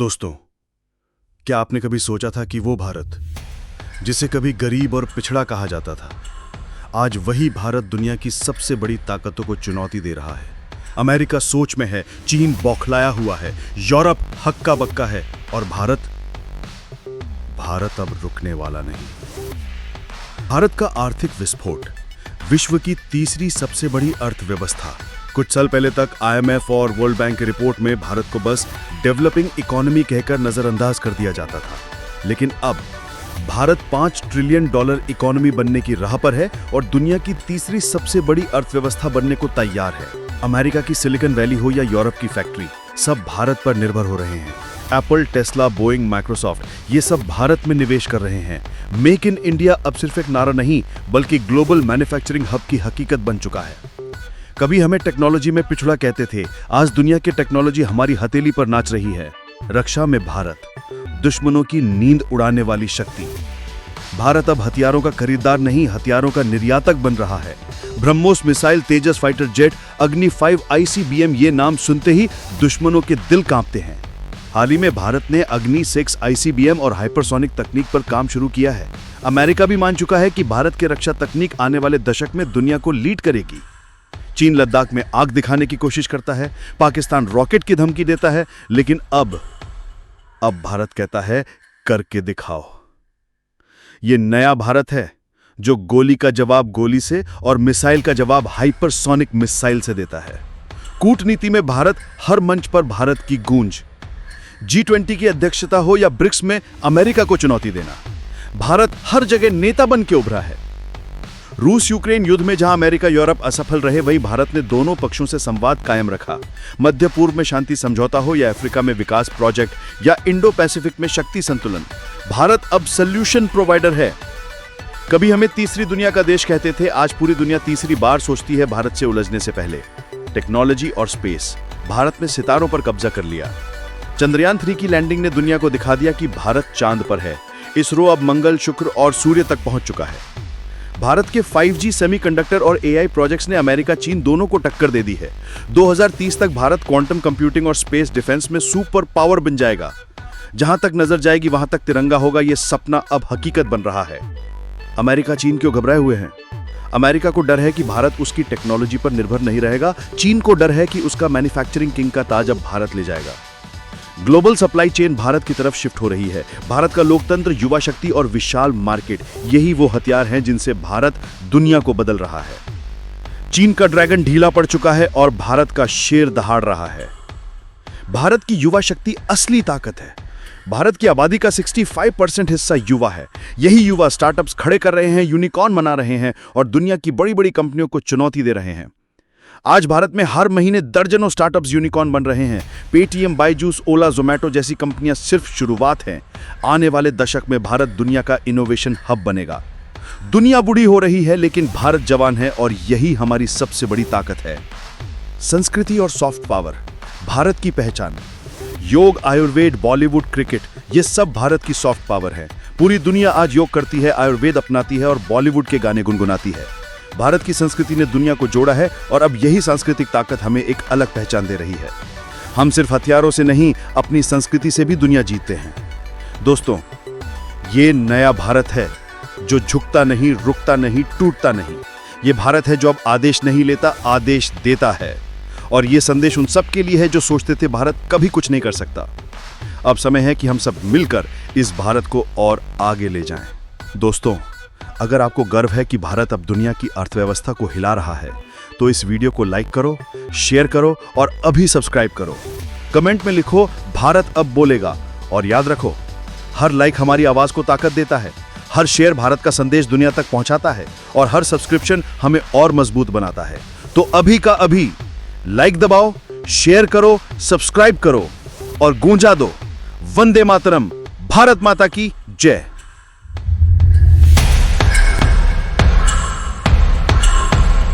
दोस्तों, क्या आपने कभी सोचा था कि वो भारत जिसे कभी गरीब और पिछड़ा कहा जाता था, आज वही भारत दुनिया की सबसे बड़ी ताकतों को चुनौती दे रहा है। अमेरिका सोच में है, चीन बौखलाया हुआ है, यूरोप हक्का बक्का है और भारत अब रुकने वाला नहीं। भारत का आर्थिक विस्फोट, विश्व की तीसरी सबसे बड़ी अर्थव्यवस्था। कुछ साल पहले तक IMF और वर्ल्ड बैंक की रिपोर्ट में भारत को बस डेवलपिंग इकोनॉमी कहकर नजरअंदाज कर दिया जाता था, लेकिन अब भारत $5 ट्रिलियन इकोनॉमी बनने की राह पर है और दुनिया की तीसरी सबसे बड़ी अर्थव्यवस्था बनने को तैयार है। अमेरिका की सिलिकॉन वैली हो या यूरोप की फैक्ट्री, सब भारत पर निर्भर हो रहे हैं। एप्पल, टेस्ला, बोइंग, माइक्रोसॉफ्ट, ये सब भारत में निवेश कर रहे हैं। मेक इन इंडिया अब सिर्फ एक नारा नहीं, बल्कि ग्लोबल मैन्युफैक्चरिंग हब की हकीकत बन चुका है। कभी हमें टेक्नोलॉजी में पिछड़ा कहते थे, आज दुनिया की टेक्नोलॉजी हमारी हथेली पर नाच रही है। रक्षा में भारत, दुश्मनों की नींद उड़ाने वाली शक्ति। भारत अब हथियारों का खरीदार नहीं, हथियारों का निर्यातक बन रहा है। ब्रह्मोस मिसाइल, तेजस फाइटर जेट, अग्नि 5 ICBM, ये नाम सुनते ही दुश्मनों के दिल कांपते हैं। हाल ही में भारत ने अग्नि 6 ICBM और हाइपरसोनिक तकनीक पर काम शुरू किया है। अमेरिका भी मान चुका है कि भारत की रक्षा तकनीक आने वाले दशक में दुनिया को लीड करेगी। चीन लद्दाख में आग दिखाने की कोशिश करता है, पाकिस्तान रॉकेट की धमकी देता है, लेकिन अब भारत कहता है करके दिखाओ। यह नया भारत है जो गोली का जवाब गोली से और मिसाइल का जवाब हाइपरसोनिक मिसाइल से देता है। कूटनीति में भारत, हर मंच पर भारत की गूंज। G20 की अध्यक्षता हो या ब्रिक्स में अमेरिका को चुनौती देना, भारत हर जगह नेता बन के उभरा है। रूस यूक्रेन युद्ध में जहां अमेरिका यूरोप असफल रहे, वहीं भारत ने दोनों पक्षों से संवाद कायम रखा। मध्य पूर्व में शांति समझौता हो या अफ्रीका में विकास प्रोजेक्ट या इंडो पैसिफिक में शक्ति संतुलन, भारत अब सॉल्यूशन प्रोवाइडर है। कभी हमें तीसरी दुनिया का देश कहते थे, आज पूरी दुनिया तीसरी बार सोचती है भारत से उलझने से पहले। टेक्नोलॉजी और स्पेस, भारत ने सितारों पर कब्जा कर लिया। चंद्रयान 3 की लैंडिंग ने दुनिया को दिखा दिया कि भारत चांद पर है। इसरो अब मंगल, शुक्र और सूर्य तक पहुंच चुका है। भारत के 5G सेमीकंडक्टर और AI प्रोजेक्ट्स ने अमेरिका, चीन दोनों को टक्कर दे दी है। 2030 तक भारत क्वांटम कंप्यूटिंग और स्पेस डिफेंस में सुपर पावर बन जाएगा। जहां तक नजर जाएगी वहां तक तिरंगा होगा। यह सपना अब हकीकत बन रहा है। अमेरिका, चीन क्यों घबराए हुए हैं? अमेरिका को डर है कि भारत उसकी टेक्नोलॉजी पर निर्भर नहीं रहेगा। चीन को डर है कि उसका मैन्युफैक्चरिंग किंग का ताज अब भारत ले जाएगा। ग्लोबल सप्लाई चेन भारत की तरफ शिफ्ट हो रही है। भारत का लोकतंत्र, युवा शक्ति और विशाल मार्केट, यही वो हथियार हैं जिनसे भारत दुनिया को बदल रहा है। चीन का ड्रैगन ढीला पड़ चुका है और भारत का शेर दहाड़ रहा है। भारत की युवा शक्ति असली ताकत है। भारत की आबादी का 65% हिस्सा युवा है। यही युवा स्टार्टअप्स खड़े कर रहे हैं, यूनिकॉर्न बना रहे हैं और दुनिया की बड़ी बड़ी कंपनियों को चुनौती दे रहे हैं। आज भारत में हर महीने दर्जनों स्टार्टअप्स यूनिकॉर्न बन रहे हैं। पेटीएम, बायजूस, ओला, जोमैटो जैसी कंपनियां सिर्फ शुरुआत हैं। आने वाले दशक में भारत दुनिया का इनोवेशन हब बनेगा। दुनिया बूढ़ी हो रही है, लेकिन भारत जवान है और यही हमारी सबसे बड़ी ताकत है। संस्कृति और सॉफ्ट पावर, भारत की पहचान। योग, आयुर्वेद, बॉलीवुड, क्रिकेट, ये सब भारत की सॉफ्ट पावर है। पूरी दुनिया आज योग करती है, आयुर्वेद अपनाती है और बॉलीवुड के गाने गुनगुनाती है। भारत की संस्कृति ने दुनिया को जोड़ा है और अब यही सांस्कृतिक ताकत हमें एक अलग पहचान दे रही है। हम सिर्फ हथियारों से नहीं, अपनी संस्कृति से भी दुनिया जीतते हैं। दोस्तों, ये नया भारत है जो झुकता नहीं, रुकता नहीं, टूटता नहीं। ये भारत है जो अब आदेश नहीं लेता, आदेश देता है। और ये संदेश उन सब के लिए है जो सोचते थे भारत कभी कुछ नहीं कर सकता। अब समय है कि हम सब मिलकर इस भारत को और आगे ले जाएं। दोस्तों, अगर आपको गर्व है कि भारत अब दुनिया की अर्थव्यवस्था को हिला रहा है, तो इस वीडियो को लाइक करो, शेयर करो और अभी सब्सक्राइब करो। कमेंट में लिखो, भारत अब बोलेगा। और याद रखो, हर लाइक हमारी आवाज को ताकत देता है, हर शेयर भारत का संदेश दुनिया तक पहुंचाता है और हर सब्सक्रिप्शन हमें और मजबूत बनाता है। तो अभी का अभी लाइक दबाओ, शेयर करो, सब्सक्राइब करो और गूंजा दो, वंदे मातरम, भारत माता की जय।